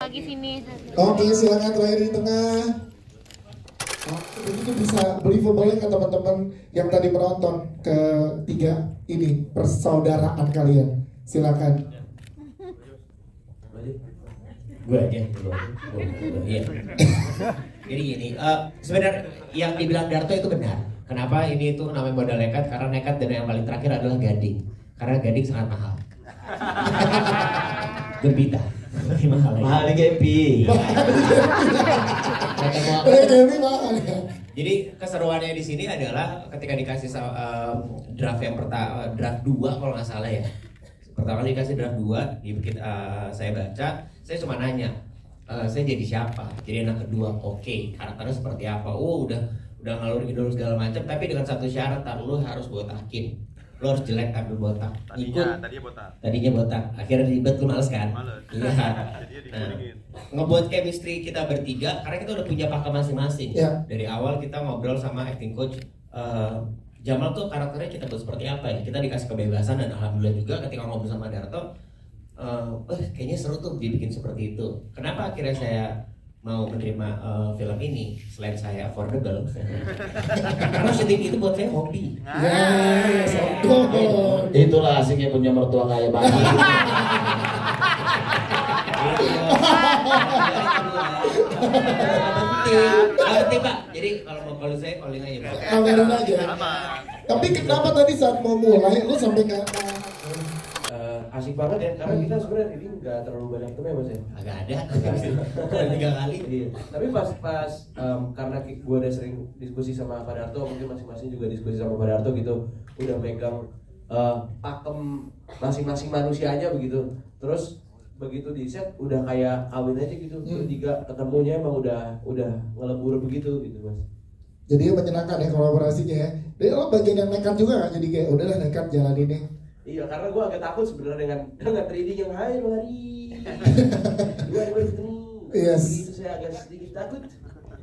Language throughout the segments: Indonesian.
lagi sini. Oke, silakan terakhir di tengah. Itu bisa beli footballnya ke teman-teman yang tadi menonton ketiga ini persaudaraan kalian. Silakan. Gue aja. Iya. Jadi gini, sebenarnya yang dibilang Darto itu benar. Kenapa ini itu namanya modal nekat? Karena nekat dan yang paling terakhir adalah gading. Karena gading sangat mahal. Gembita. Mahal di Gempi. Jadi keseruannya di sini adalah ketika dikasih draft yang pertama, draft 2 kalau nggak salah ya. Pertama kali dikasih draft 2, saya baca, saya cuma nanya, saya jadi siapa? Jadi anak kedua, oke, karakternya seperti apa? Oh, udah ngalur ngidul segala macam, tapi dengan satu syarat, lu harus botakin. Lo harus jelek ambil botak. Tadinya botak. Akhirnya ribet, lu males kan? Iya. Nah, ngebuat chemistry kita bertiga karena kita udah punya pakem masing-masing. Ya. Dari awal kita ngobrol sama acting coach. Jamal tuh karakternya kita buat seperti apa ya? Kita dikasih kebebasan dan alhamdulillah juga ketika ngobrol sama Darto, kayaknya seru tuh dibikin seperti itu. Kenapa akhirnya saya mau menerima film ini selain saya affordable? Karena syuting itu buat saya hobi. Yes, Itulah asiknya punya mertua kaya banget. Penting Pak. Jadi kalau mau calling saya calling aja Pak. Kameran aja. Tapi kenapa tadi saat mau mulai lu sampai asik banget ya, karena kita sebenarnya ini nggak terlalu banyak temen ya Mas ya. Agak ada, 3 kali. Iya. Tapi pas karena gue udah sering diskusi sama Pak Darto, mungkin masing-masing juga diskusi sama Pak Darto gitu, udah megang pakem masing-masing manusianya begitu. Terus begitu di set udah kayak kawin aja gitu, bertiga ketemunya emang udah ngelebur begitu gitu Mas. Jadi menyenangkan ya kolaborasinya ya. Jadi lo bagian yang nekat juga kan? Jadi kayak udahlah nekat jalan ini. Iya, karena gue agak takut sebenarnya dengan 3D yang hai lari. Dua ketemu. Yes. Itu saya agak sedikit takut.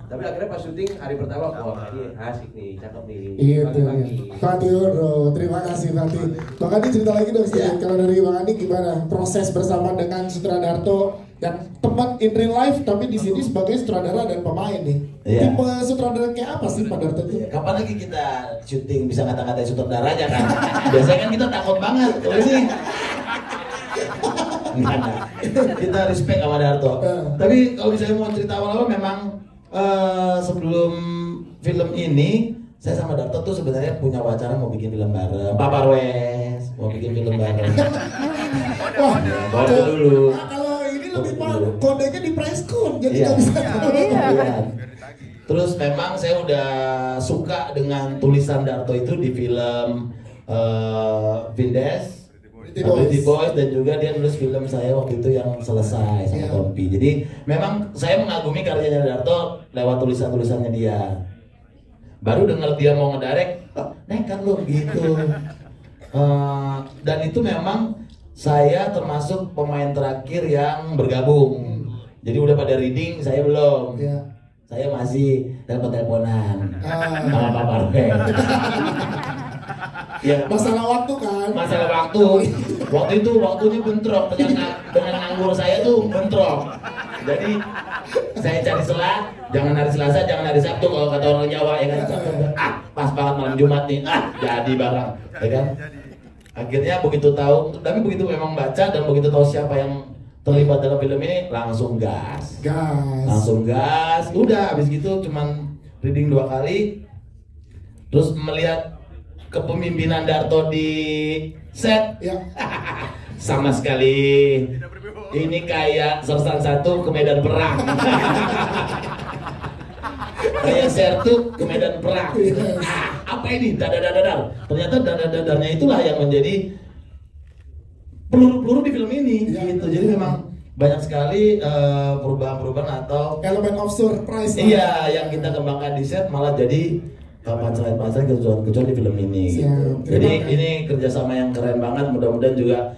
Tapi akhirnya pas syuting hari pertama, wah ini asik nih, cakep nih. Iya, Pagi-pagi. Fatih Uro, terima kasih Fatih. Bang Andi cerita lagi dong sedikit. Kalau dari Bang Andi gimana proses bersama dengan sutradara Darto yang teman in real life tapi di sini sebagai sutradara dan pemain nih. Iya. Tipe sutradara kayak apa sih Pak Darto itu? Kapan lagi kita syuting bisa ngata-ngatain sutradaranya kan? Biasanya kan kita takut banget, tuh sih. Enggak. Kita respect sama Darto. Tapi kalau misalnya mau cerita awal-awal memang sebelum film ini saya sama Darto tuh sebenarnya punya wacana mau bikin film bareng. Pak Parwes mau bikin film bareng. Wah, Bawa dulu. kalau ini lebih kodenya di preskon jadi Iya. nggak bisa. Iya. Terus memang saya udah suka dengan tulisan Darto itu di film Vindes, Pretty Boys, dan juga dia nulis film saya waktu itu yang selesai sama Tompi. Jadi memang saya mengagumi karyanya Darto lewat tulisan-tulisannya dia. Baru dengar dia mau ngedirect, nekat loh gitu. Dan itu memang saya termasuk pemain terakhir yang bergabung. Jadi udah pada reading, saya belum. Saya masih telepon-teleponan sama Pak Parwes. Ya, Masalah waktu kan? masalah waktu. Waktu itu waktunya bentrok dengan nganggur saya tuh bentrok. Jadi saya cari celah, jangan hari Selasa, jangan hari Sabtu kalau kata orang Jawa ya kan. Pas banget malam Jumat nih, jadi barang, ya kan. Akhirnya begitu tahu, tapi begitu memang baca dan begitu tahu siapa yang terlibat dalam film ini, langsung gas. Langsung gas. Udah habis gitu cuman reading 2 kali. Terus melihat kepemimpinan Darto di set, sama sekali ini kayak Sersan 1 ke medan perang. Kayak Sertu ke medan perang. Apa ini? Dadar. Ternyata dadar-dadarnya itulah yang menjadi peluru-peluru di film ini gitu. Jadi memang banyak sekali perubahan-perubahan atau elemen of surprise. Iya, yang kita kembangkan di set malah jadi pacaran kecuali di film ini. Jadi ini kerjasama yang keren banget. Mudah-mudahan juga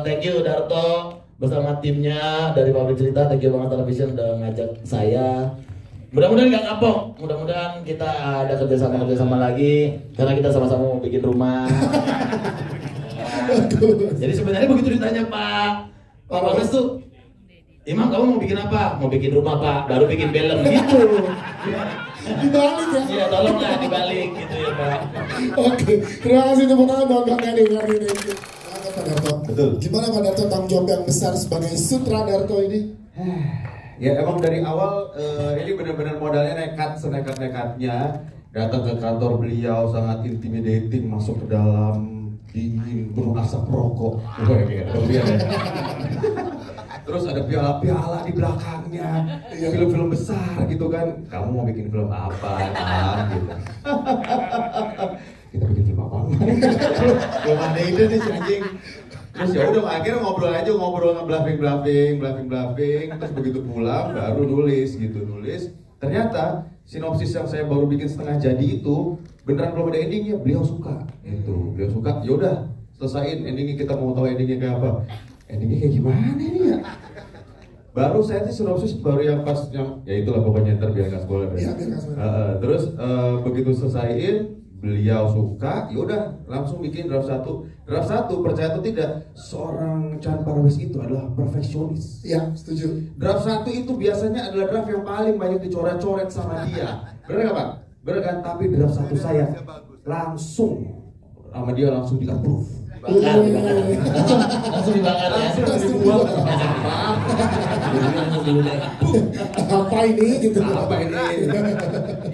thank you Darto bersama timnya dari Pabrik Cerita. Thank you banget Television udah ngajak saya. Mudah-mudahan nggak kapok. Mudah-mudahan kita ada kerjasama lagi karena kita sama-sama mau bikin rumah. Jadi sebenarnya begitu ditanya Pak Parwes tuh Imam kamu mau bikin apa? Mau bikin rumah Pak, baru bikin film gitu. Dibalik ya. Iya tolonglah dibalik gitu ya Pak. Oke, terima kasih tepuk tangan buat Bang Gading hari ini. Mantap Pak Darto. Betul. Gimana Pak Darto tanggung jawab yang besar sebagai sutradarto ini? Ya emang dari awal ini benar-benar modalnya nekat, senekat-nekatnya datang ke kantor beliau, sangat intimidating, masuk ke dalam, dingin, penuh asap rokok. Terus ada piala-piala di belakangnya, film-film besar gitu kan. Kamu mau bikin film apa? Gitu. Kita bikin film apa? Belum ada ide nih si anjing. Terus ya udah akhirnya ngobrol ngebluffing. Terus begitu pulang baru nulis. Ternyata sinopsis yang saya baru bikin setengah jadi itu beneran belum ada endingnya. Beliau suka gitu. Ya udah selesain endingnya, kita mau tahu endingnya kayak apa. Endingnya kayak gimana nih ya? Baru saya tuh sinopsis baru yang pas yang ya itulah pokoknya ntar biar nggak spoiler. Iya, biar nggak spoiler. Terus begitu selesaiin beliau suka, yaudah langsung bikin draft 1. Draft 1 percaya atau tidak, seorang Chan Parwes itu adalah perfeksionis. Iya, setuju. Draft 1 itu biasanya adalah draft yang paling banyak dicoret-coret sama dia. Bener nggak Pak? Bener kan? Tapi draft 1 saya langsung sama dia langsung di-approve. Dibakar. Langsung dibakar ya. Langsung dibuang. Apa ini gitu? Apa ini?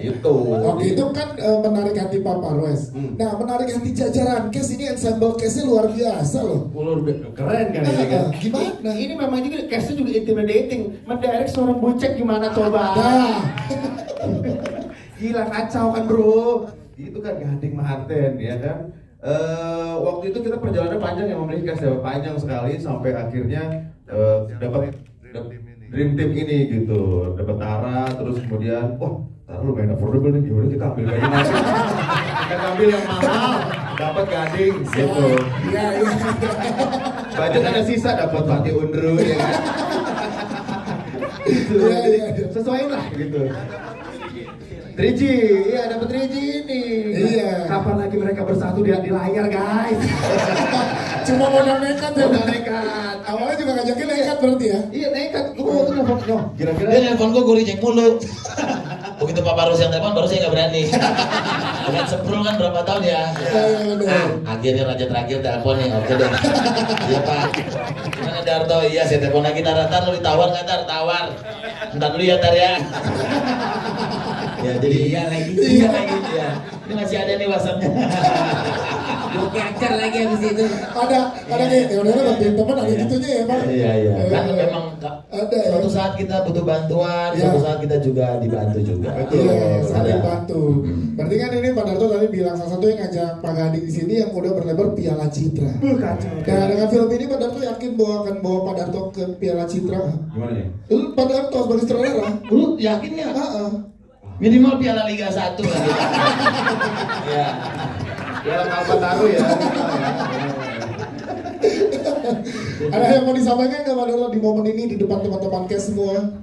Itu. Oke, itu kan menarik hati Pak Parwes. Nah, menarik hati jajaran cast ini, ensemble castnya luar biasa loh. Keren kan ini kan? Gimana? Ini memang juga castnya juga intimidating. Mendirect seorang bocek gimana coba? Nah, Gila kacau kan bro. Itu kan Gading Mahanten ya kan. Waktu itu kita perjalanan panjang yang memilih cast ya, panjang sekali sampai akhirnya dapat dream team ini gitu, dapat Tara, terus kemudian Tara lu main affordable nih, yaudah kita ambil Gading aja. Kita ambil yang mahal, dapat Gading gitu. iya. Budget ada sisa, dapat Fatih Undru ya kan. Gitu. Iya. Sesuaiin lah gitu. 3G, iya dapat 3G ini. Iya. Kapan lagi mereka bersatu di layar guys? Cuma modal nekat ya. Modal nekat. Awalnya juga ngajakin nekat berarti ya? Iya nekat. Tuh nelfon kira-kira. Dia nelfon gue reject mulu. Begitu Pak Parus yang telepon baru saya nggak berani. Dengan Seprul kan berapa tahun ya? Akhirnya raja terakhir telepon nih, oke deh. Iya Pak. Gimana Darto? Iya saya telepon lagi. Tar lu ditawar nggak Tar? Tawar. Ntar dulu ya Tar ya. Ya jadi iya lagi ya. Ini masih ada nih WhatsApp-nya. Gue capture lagi habis itu. Ada kayak ya udah bantuin teman ada gitunya ya Pak. Iya. Kan memang ada suatu saat kita butuh bantuan, suatu saat kita juga dibantu juga. Iya, saling bantu. Berarti kan ini Pak Darto tadi bilang salah satu yang ngajak Pak Gading di sini yang udah berlebar Piala Citra. Nah, dengan film ini Pak Darto yakin bahwa akan bawa Pak Darto ke Piala Citra? Gimana ya? Lu Pak Darto sebagai sutradara? Lu yakin nggak? Minimal Piala Liga 1 lah. Ya. Piala Kalpataru ya. Ada yang mau disampaikan nggak Pak Darto di momen ini di depan teman-teman cast semua?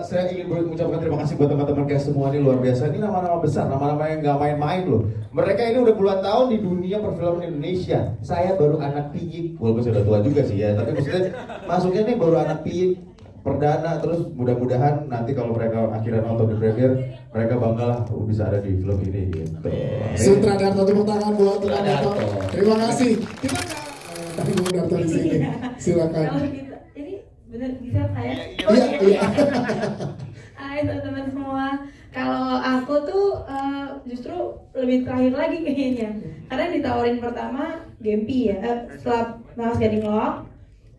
Saya ingin mengucapkan terima kasih buat teman-teman cast semua, ini luar biasa. Ini nama-nama besar, nama-nama yang nggak main-main loh. Mereka ini udah puluhan tahun di dunia perfilman Indonesia. Saya baru anak piyik, walaupun sudah tua juga sih ya. Tapi maksudnya masuknya nih baru anak piyik perdana, terus mudah-mudahan nanti kalau mereka akhirnya nonton di premiere mereka bangga lah bisa ada di film ini gitu. Sutradarto, tepuk tangan buat Sutradarto. Terima kasih. Kita tadi Bu Darto di sini. Silakan. Kalau kita ini benar bisa saya? Iya. Hai teman-teman semua. Kalau aku tuh justru lebih terakhir lagi kayaknya. Karena ditawarin pertama Gempi ya, setelah Mas Gading Lock.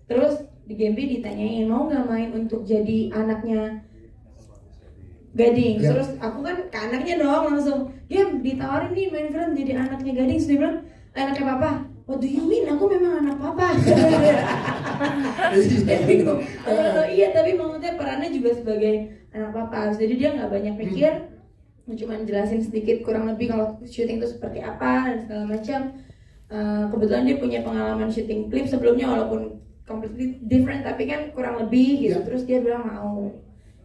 Terus di Gempi ditanyain mau nggak main untuk jadi anaknya Gading. Terus aku kan ke anaknya dong langsung. Ditawarin nih main film jadi anaknya Gading. Terus dia bilang anaknya papa. What do you mean? Aku memang anak papa. Iya, tapi maksudnya perannya juga sebagai anak papa. Jadi dia nggak banyak pikir, cuma jelasin sedikit kurang lebih kalau syuting itu seperti apa dan segala macam. Kebetulan dia punya pengalaman syuting klip sebelumnya walaupun completely different, tapi kan kurang lebih gitu. Terus dia bilang mau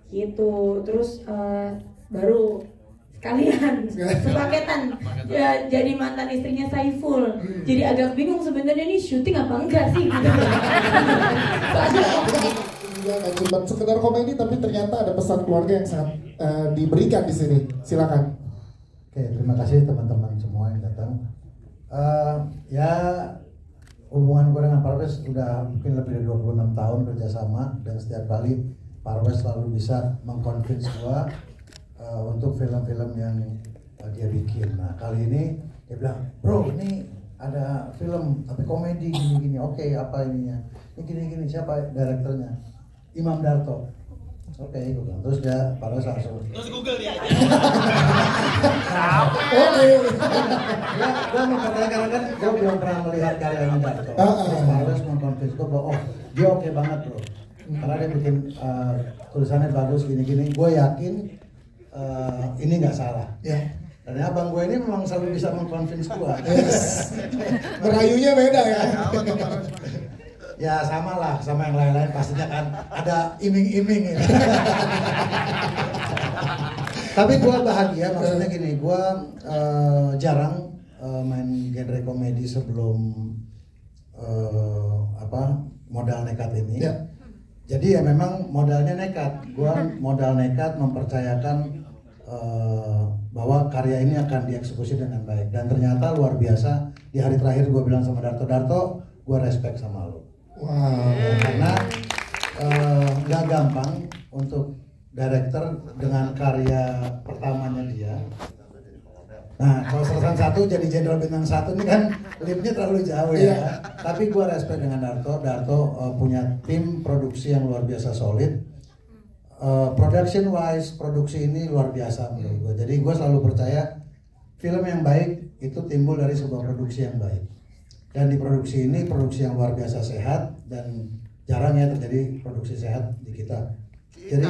gitu. Terus baru sekalian sepaketan ya, jadi mantan istrinya Saiful. Jadi agak bingung sebenarnya nih syuting apa enggak sih gitu. ya nggak cuma sekedar komedi tapi ternyata ada pesan keluarga yang sangat diberikan di sini. Silakan. Oke, terima kasih teman-teman semua yang datang. Ya hubungan gue dengan Parwes udah mungkin lebih dari 26 tahun kerjasama, dan setiap kali Parwes selalu bisa mengconvince gue untuk film-film yang dia bikin. Nah kali ini dia bilang, bro ini ada film tapi komedi gini-gini. Oke, apa ininya? Ini gini-gini, siapa direkturnya? Imam Darto. Oke, gue bilang. Terus dia Parwes langsung Terus Google dia. oke. Gue mempertanyakan kan gue belum pernah melihat karya Imam Darto. Terus Parwes mengkonfirmasi gue bahwa oh dia oke banget bro. Karena dia bikin tulisannya bagus gini-gini. Gue yakin ini nggak salah. Ya. Dan abang gue ini memang selalu bisa mengkonvince gue. Yes. Merayunya beda ya. Ya sama lah, sama yang lain-lain pastinya kan ada iming-iming ya. Tapi gue bahagia, maksudnya gini, gue jarang main genre komedi sebelum modal nekat ini. Ya. Jadi ya memang modalnya nekat. Gue modal nekat mempercayakan bahwa karya ini akan dieksekusi dengan baik, dan ternyata luar biasa. Di hari terakhir gue bilang sama Darto, gue respect sama lo. Wow. Karena nggak gampang untuk director dengan karya pertamanya dia. Nah kalau Sersan 1 jadi Jenderal Bintang 1 ini kan leapnya terlalu jauh ya. Tapi gue respect dengan Darto punya tim produksi yang luar biasa solid. Production wise, produksi ini luar biasa menurut gue. Jadi gue selalu percaya film yang baik itu timbul dari sebuah produksi yang baik. Dan di produksi ini produksi yang luar biasa sehat, dan jarang ya terjadi produksi sehat di kita. Jadi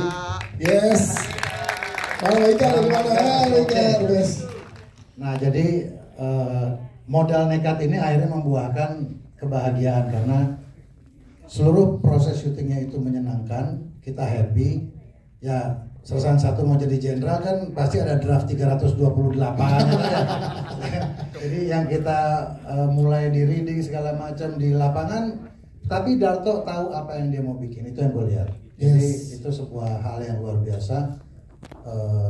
yes. Halo Ika, Nah jadi modal nekat ini akhirnya membuahkan kebahagiaan karena seluruh proses syutingnya itu menyenangkan, kita happy. Ya Sersan 1 mau jadi jenderal kan pasti ada draft 328 ya. Jadi yang kita mulai di reading segala macam di lapangan, tapi Darto tahu apa yang dia mau bikin, itu yang gue lihat. Jadi itu sebuah hal yang luar biasa.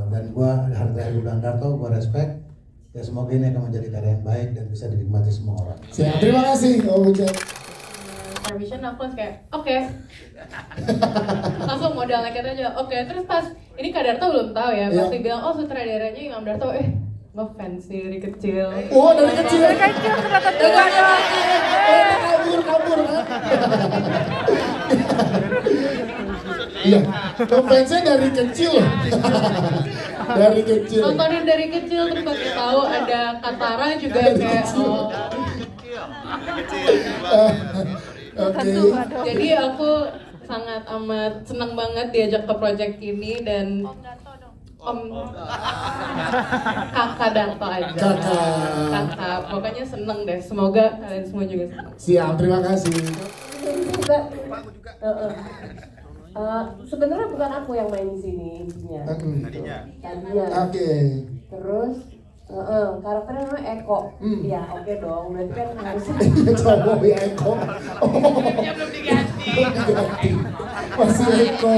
Dan gue hari terakhir bilang Darto, gue respect. Ya semoga ini akan menjadi karya yang baik dan bisa dinikmati semua orang. Siap, terima kasih Om Ucap. Permission aku kayak oke. Langsung modal nekat aja. Oke, terus pas ini Kak Darto belum tahu ya, pas dibilang oh sutradaranya Imam Darto, ngefans sih dari kecil. Oh dari kecil. Dari kecil ternyata kabur. Iya, fansnya dari kecil. Dari kecil. Nontonin dari kecil terus baru tahu ada Katara juga kayak oh. Oke. Jadi aku sangat amat senang banget diajak ke project ini dan Kakak Darto aja. Kakak, pokoknya seneng deh. Semoga kalian semua juga senang. Siap, terima kasih. Sebenarnya bukan aku yang main di sini intinya. Tadinya. Oke. Terus karakternya namanya Eko. Ya oke dong. Berarti kan harus. Coba ya Eko. Belum diganti. Masih Eko.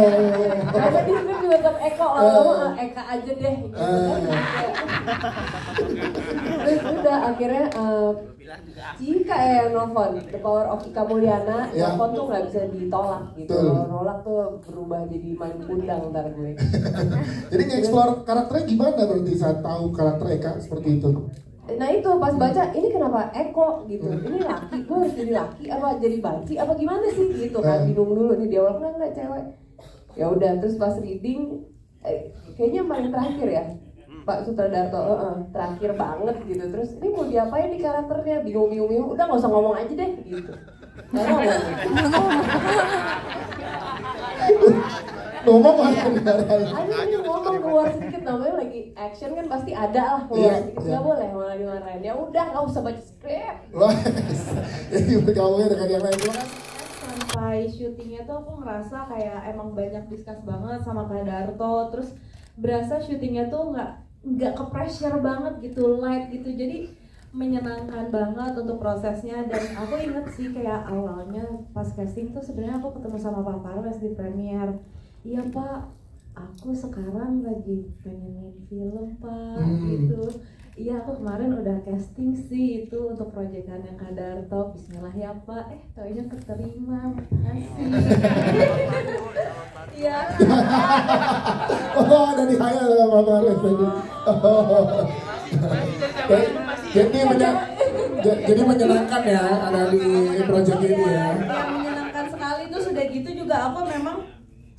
Karena di sini juga tetap Eko. Lama-lama Eka aja deh. Gitu kan. Terus udah akhirnya jika yang nelfon The Power of Ika Mulyana, nelfon tuh nggak bisa ditolak gitu. Nolak tuh berubah jadi main kundang ntar gue. Jadi nge-explore karakternya gimana berarti saat tahu karakter Eka seperti itu? Nah itu pas baca ini kenapa Eko gitu, ini laki, gue harus jadi laki apa jadi banci apa gimana sih gitu kan, bingung dulu nih dia awal nggak cewek. Ya udah terus pas reading kayaknya paling terakhir ya Pak Sutradarto, terakhir banget gitu. Terus ini mau diapain di karakternya, bingung, udah nggak usah ngomong aja deh gitu. Ngomong keluar sedikit, namanya lagi action kan pasti ada lah keluar sedikit, nggak boleh malah dimarahin. Ya udah nggak usah baca skrip. Jadi bergaulnya dengan yang lain. Sampai syutingnya tuh aku ngerasa kayak emang banyak discuss banget sama Kak Darto. Terus berasa syutingnya tuh nggak ke pressure banget gitu, light gitu. Jadi menyenangkan banget untuk prosesnya. Dan aku inget sih kayak awalnya pas casting tuh sebenarnya aku ketemu sama Pak Parwes di premiere. Iya Pak, aku sekarang lagi pengen main film Pak gitu. Iya aku kemarin udah casting sih itu untuk proyekan yang Kak Darto. Bismillah ya Pak, taunya keterima, makasih. Iya. Oh ada di hayal sama Pak Parwes tadi. Jadi menyenangkan ya ada di proyek ini ya. Yang menyenangkan sekali tuh sudah gitu juga aku memang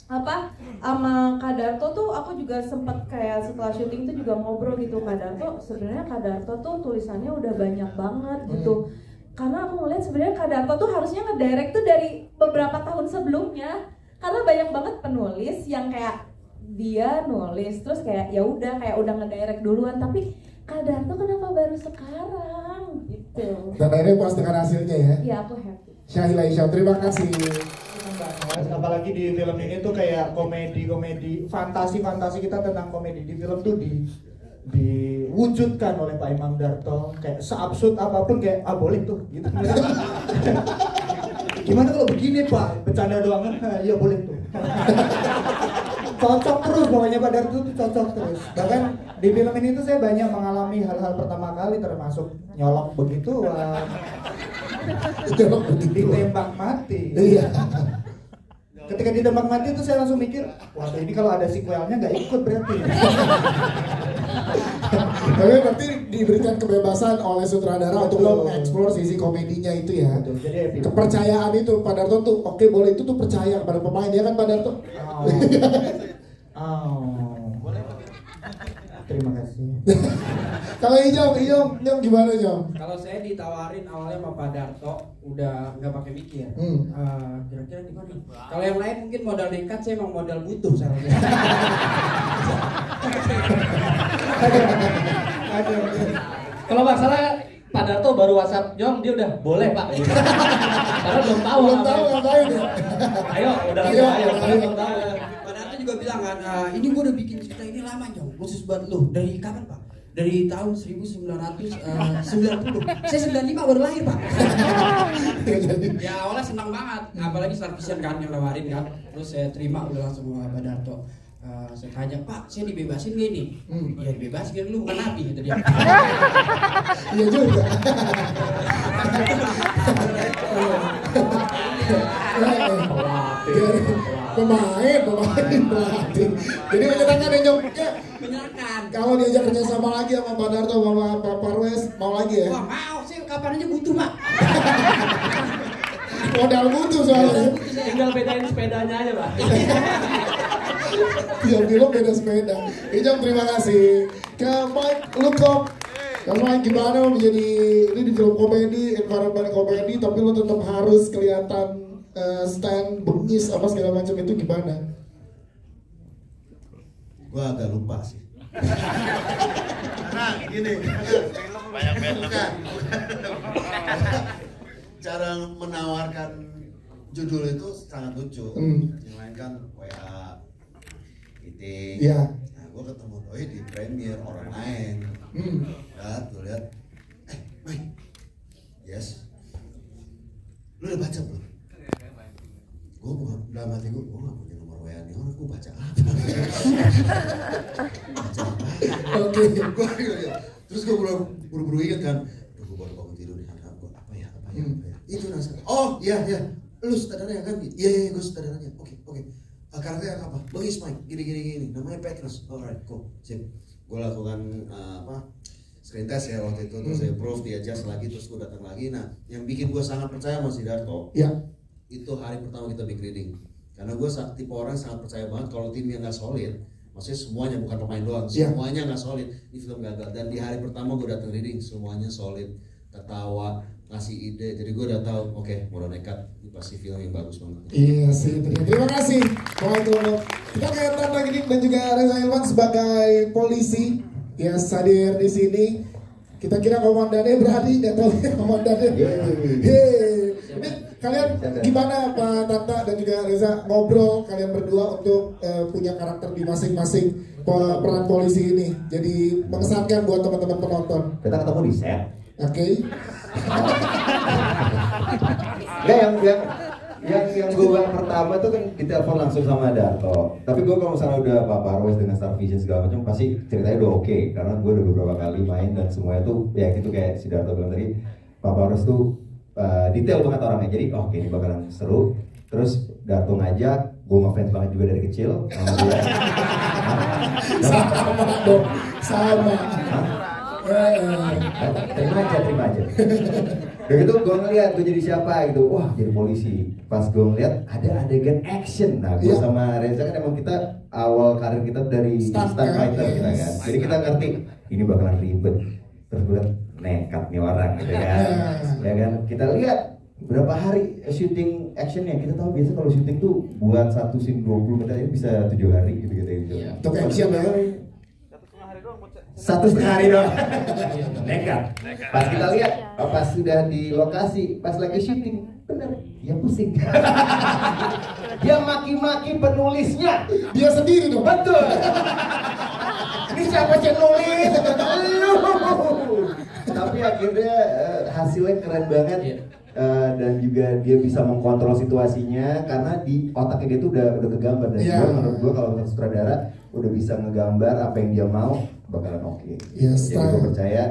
sama Kak Darto tuh aku juga sempat kayak setelah syuting tuh juga ngobrol gitu Kak Darto, sebenarnya Kak Darto tuh tulisannya udah banyak banget gitu. Karena aku ngeliat sebenarnya Kak Darto tuh harusnya ngedirect tuh dari beberapa tahun sebelumnya. Karena banyak banget penulis yang kayak dia nulis terus kayak ya udah kayak udah ngedirect duluan, tapi Kak Darto kenapa baru sekarang gitu. Dan akhirnya puas dengan hasilnya ya. Iya aku happy. Syahila Isyam, terima kasih. Apalagi di film ini tuh kayak komedi fantasi kita tentang komedi di film tuh diwujudkan oleh Pak Imam Darto kayak seabsurd apapun kayak boleh tuh gitu. Gimana kalau begini Pak, bercanda doang kan? Ya boleh tuh. Cocok terus pokoknya Pak Darto tuh cocok terus. Bahkan di film ini tuh saya banyak mengalami hal-hal pertama kali termasuk nyolok begituan. Ditembak mati. Iya. Ketika ditembak mati itu saya langsung mikir, waduh ini kalau ada sequelnya nggak ikut berarti. Tapi berarti diberikan kebebasan oleh sutradara untuk mengeksplor sisi komedinya itu ya. Betul, jadi kepercayaan itu Pak Darto tuh oke boleh itu tuh percaya kepada pemain ya kan Pak Darto. Boleh. Terima kasih. Kalau Ijom gimana Ijom? Kalau saya ditawarin awalnya sama Pak Darto, udah nggak pakai mikir. Kira-kira gimana? Kalau yang lain mungkin modal nekat, saya emang modal butuh seharusnya. Kalau masalah Pak Darto baru WhatsApp Jong, dia udah boleh Pak. Karena belum tahu ngapain ya. Ayo, udah belum tahu. Pak Darto juga bilang kan, ini gue udah bikin cerita ini lama Jong, khusus buat lu. Dari kapan Pak? Dari tahun 1990. Saya 95 baru lahir Pak. Ya awalnya senang banget, apalagi Star Vision kan yang nawarin kan. Terus saya terima udah langsung sama Pak Darto. Saya tanya, Pak, saya dibebasin gak nih? Ya dibebasin kan lu bukan nabi gitu dia. Iya juga. Pemain pelatih. Jadi menyenangkan ya Jom. Menyenangkan. Kalau diajak kerja sama lagi sama Pak Darto sama Pak Parwes mau lagi ya? Wah mau sih, kapan aja butuh Pak. Modal butuh soalnya. Tinggal bedain sepedanya aja Pak. Tiap film beda sepeda. Ijom terima kasih. Ke Mike Lukop. Kalau Mike gimana menjadi ini di film komedi, environment komedi, tapi lo tetap harus kelihatan stand bengis apa segala macam itu gimana? Gua agak lupa sih. Nah gini, bukan. Cara menawarkan judul itu sangat lucu. Yang lain kan WA, meeting. Iya. Nah, gue ketemu doi di premiere orang lain. Ya, tuh lihat. Mike. Yes. Lu udah baca belum? Gue bukan dalam hati gue gak punya nomor WA nih orang, gue baca apa? Baca apa? Oke. Terus gue buru-buru ingat kan. Gue baru bangun tidur nih. Apa ya? Itu nasa. Oh iya. Lu sutradaranya kan? Iya gue sutradaranya. Oke. Karakternya apa? Bengis Mike, gini. Namanya Petrus. Alright, cool. Sip. Gue lakukan screen test ya waktu itu. Terus saya proof, dia adjust lagi, terus gue datang lagi. Nah, yang bikin gue sangat percaya sama si Darto. Iya. Itu hari pertama kita big reading. Karena gue tipe orang sangat percaya banget kalau timnya nggak solid. Maksudnya semuanya bukan pemain doang, semuanya nggak solid. Di film gagal. Dan di hari pertama gue datang reading, semuanya solid. Ketawa, ngasih ide. Jadi gue udah tahu, oke, modal nekat. Ini pasti film yang bagus banget. Iya sih, terima kasih. Kita kayak Tanda Gidik dan juga Reza Ilman sebagai polisi yang hadir di sini. Kita kira komandannya berani, nggak tahu ya komandannya. Ini kalian gimana Pak Tanta dan juga Reza ngobrol kalian berdua untuk punya karakter di masing-masing peran polisi ini, jadi mengesankan buat teman-teman penonton. Kita ketemu di set. Oke. Nggak, yang gue bahas pertama tuh kan ditelepon langsung sama Darto. Tapi gue kalau misalnya udah Pak Parwes dengan Star Vision segala macam pasti ceritanya udah oke, karena gue udah beberapa kali main dan semuanya tuh ya gitu kayak si Darto bilang tadi, Pak Parwes tuh detail banget orangnya. Jadi oke, ini bakalan seru. Terus Darto ngajak, gue ngefans banget juga dari kecil sama dia. Sama dong, sama. Terima aja. Udah gitu gue ngeliat gue jadi siapa gitu, wah jadi polisi. Pas gue ngeliat ada adegan action. Nah gue sama Reza kan emang kita awal karir kita dari stunt fighter kita kan. Jadi kita ngerti ini bakalan ribet. Terus gue liat nekat nih orang gitu kan. Ya kan, kita lihat berapa hari syuting actionnya. Kita tahu biasa kalau syuting tuh buat satu scene 20 menit bisa 7 hari gitu. Untuk action ya. 1,5 hari doang. Nekat. Pas kita lihat, pas sudah di lokasi, pas lagi syuting, bener, dia pusing. Dia maki-maki penulisnya. Dia sendiri dong. Betul. Ini siapa yang nulis? Tapi akhirnya hasilnya keren banget. Dan juga dia bisa mengkontrol situasinya karena di otaknya dia tuh udah kegambar. Dan menurut gue kalau untuk sutradara udah bisa ngegambar apa yang dia mau, bakalan oke. Yes, jadi gue percaya.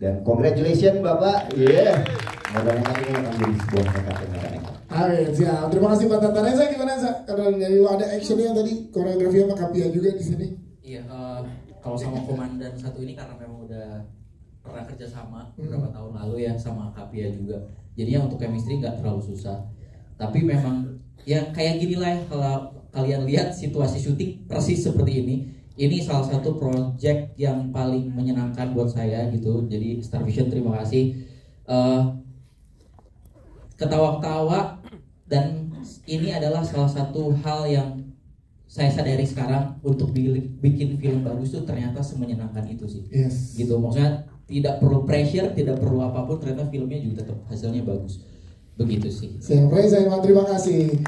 Dan congratulations Bapak. Mudah-mudahan ini akan menjadi sebuah nekat yang nekat. Amin, siap. Terima kasih Pak Tata. Reza gimana Reza? Karena dari lo ada actionnya tadi, koreografi sama Kapia juga di sini. Iya, kalau sama Komandan satu ini karena memang udah pernah kerja sama beberapa tahun lalu ya sama Kapia juga. Jadinya untuk chemistry nggak terlalu susah. Tapi memang ya kayak gini lah ya, kalau kalian lihat situasi syuting persis seperti ini. Ini salah satu project yang paling menyenangkan buat saya gitu. Jadi Star Vision terima kasih. Ketawa-ketawa dan ini adalah salah satu hal yang saya sadari sekarang untuk bikin film bagus tuh ternyata semenyenangkan itu sih. Yes. Gitu maksudnya tidak perlu pressure, tidak perlu apapun, ternyata filmnya juga tetap hasilnya bagus. Begitu sih. Siap, Reza, terima kasih.